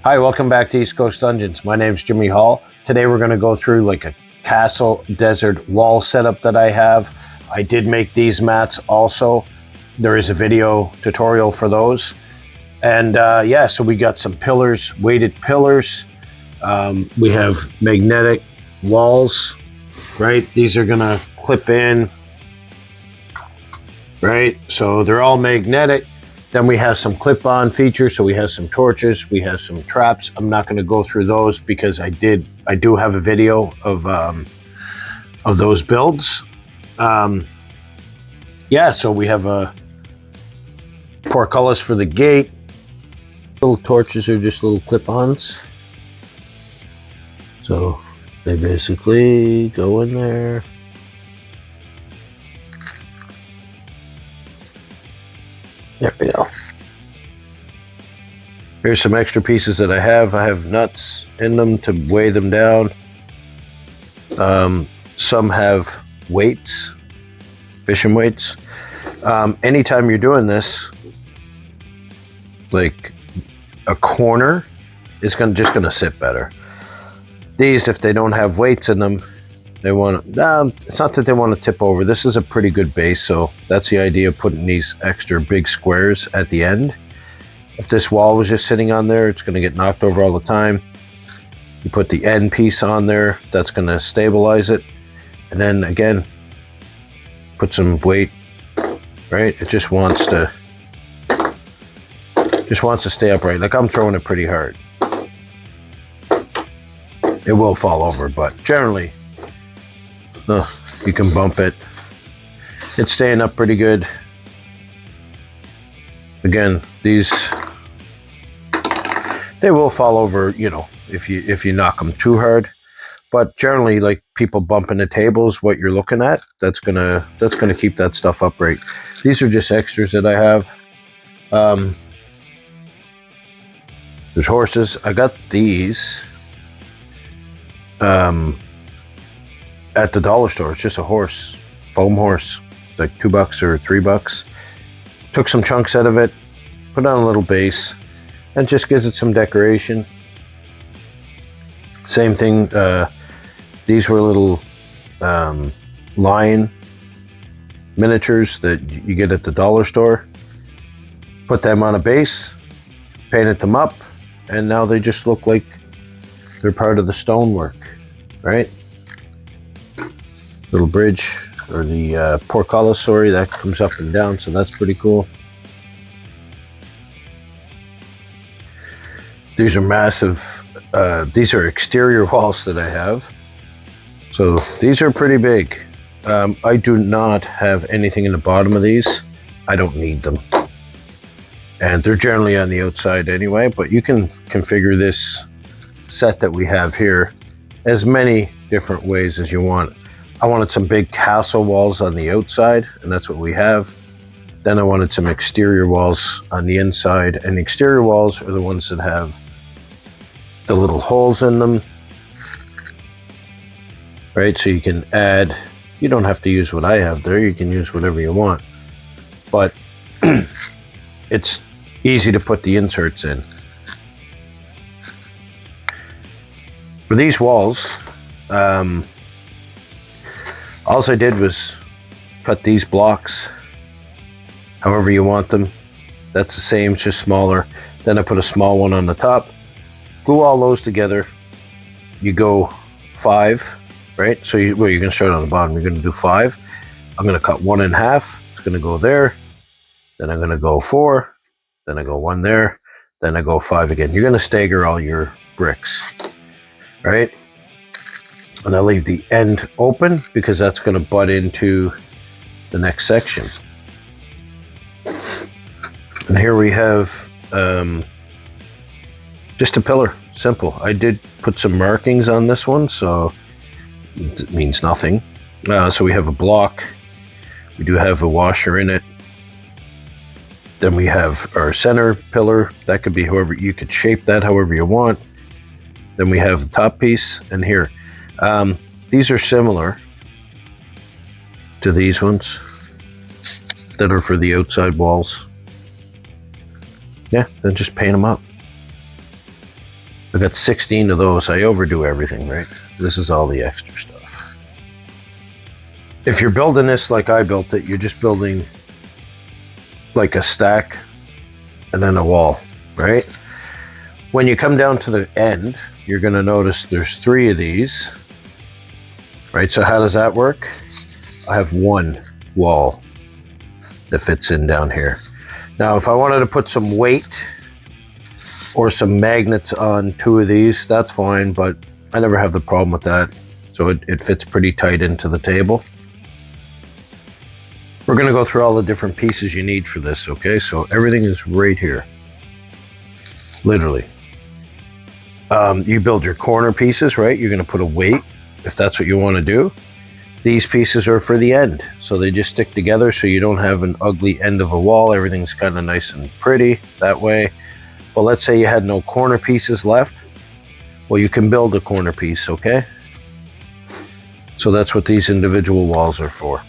Hi, welcome back to East Coast Dungeons. My name's Jimmy Hall. Today we're going to go through like a castle desert wall setup that I have. I did make these mats also. There is a video tutorial for those. And yeah, so we got some pillars, weighted pillars. We have magnetic walls, right? These are going to clip in, right? So they're all magnetic. Then we have some clip-on features. So we have some torches, we have some traps. I'm not going to go through those because I do have a video of those builds. Yeah, so we have a portcullis for the gate. Little torches are just little clip-ons. So they basically go in there. There we go. Here's some extra pieces that I have. I have nuts in them to weigh them down. Some have weights, fishing weights. Anytime you're doing this, like a corner is just gonna sit better. These, if they don't have weights in them, they want to, it's not that they want to tip over. This is a pretty good base, so that's the idea of putting these extra big squares at the end. If this wall was just sitting on there, it's going to get knocked over all the time. You put the end piece on there, that's going to stabilize it. And then again, put some weight, right? It just wants to stay upright. Like I'm throwing it pretty hard. It will fall over, but generally, you can bump it. It's staying up pretty good. Again, these, they will fall over, you know, if you knock them too hard. But generally, like people bumping the tables, what you're looking at, that's gonna keep that stuff upright. These are just extras that I have. There's horses. I got these at the dollar store. It's just a horse, foam horse. It's like $2 or $3. Took some chunks out of it, put on a little base, and just gives it some decoration. Same thing, these were little lion miniatures that you get at the dollar store. Put them on a base, painted them up, and now they just look like they're part of the stonework, right? Little bridge, or the portcullis, sorry, that comes up and down, so that's pretty cool. These are massive, these are exterior walls that I have. So these are pretty big. I do not have anything in the bottom of these. I don't need them. And they're generally on the outside anyway, but you can configure this set that we have here as many different ways as you want. I wanted some big castle walls on the outside, and that's what we have. Then I wanted some exterior walls on the inside, and the exterior walls are the ones that have the little holes in them, right? So you can add, you don't have to use what I have there, you can use whatever you want, but it's easy to put the inserts in. For these walls, all I did was cut these blocks however you want them. That's the same, it's just smaller. Then I put a small one on the top. Glue all those together. You go 5, right? So you're going to start on the bottom. You're going to do 5. I'm going to cut 1 in half. It's going to go there. Then I'm going to go 4. Then I go 1 there. Then I go 5 again. You're going to stagger all your bricks, right? And I leave the end open because that's going to butt into the next section. And here we have just a pillar, simple. I did put some markings on this one, so it means nothing. So we have a block. We do have a washer in it. Then we have our center pillar. That could be however, you could shape that however you want. Then we have the top piece, and here. These are similar to these ones that are for the outside walls. Yeah, then just paint them up. I got 16 of those. I overdo everything, right? This is all the extra stuff. If you're building this like I built it, you're just building like a stack and then a wall, right? When you come down to the end, you're going to notice there's 3 of these, right? So how does that work? I have 1 wall that fits in down here. Now, if I wanted to put some weight or some magnets on 2 of these, that's fine, but I never have the problem with that. So it fits pretty tight into the table. We're going to go through all the different pieces you need for this, okay? So everything is right here, literally. You build your corner pieces, right? You're going to put a weight if that's what you want to do. These pieces are for the end, so they just stick together so you don't have an ugly end of a wall. Everything's kind of nice and pretty that way. Well, let's say you had no corner pieces left. Well, you can build a corner piece, okay? So that's what these individual walls are for.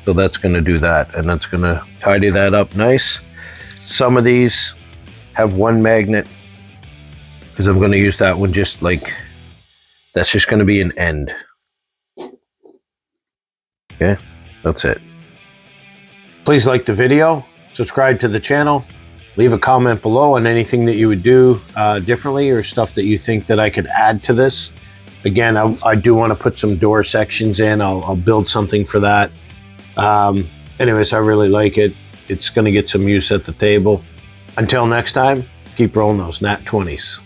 So that's going to do that, and that's going to tidy that up nice. Some of these have 1 magnet, because I'm going to use that one just like, that's just going to be an end. Okay, that's it. Please like the video, subscribe to the channel, leave a comment below on anything that you would do differently or stuff that you think that I could add to this. Again, I do want to put some door sections in. I'll build something for that. Anyways, I really like it. It's going to get some use at the table. Until next time, keep rolling those nat 20s.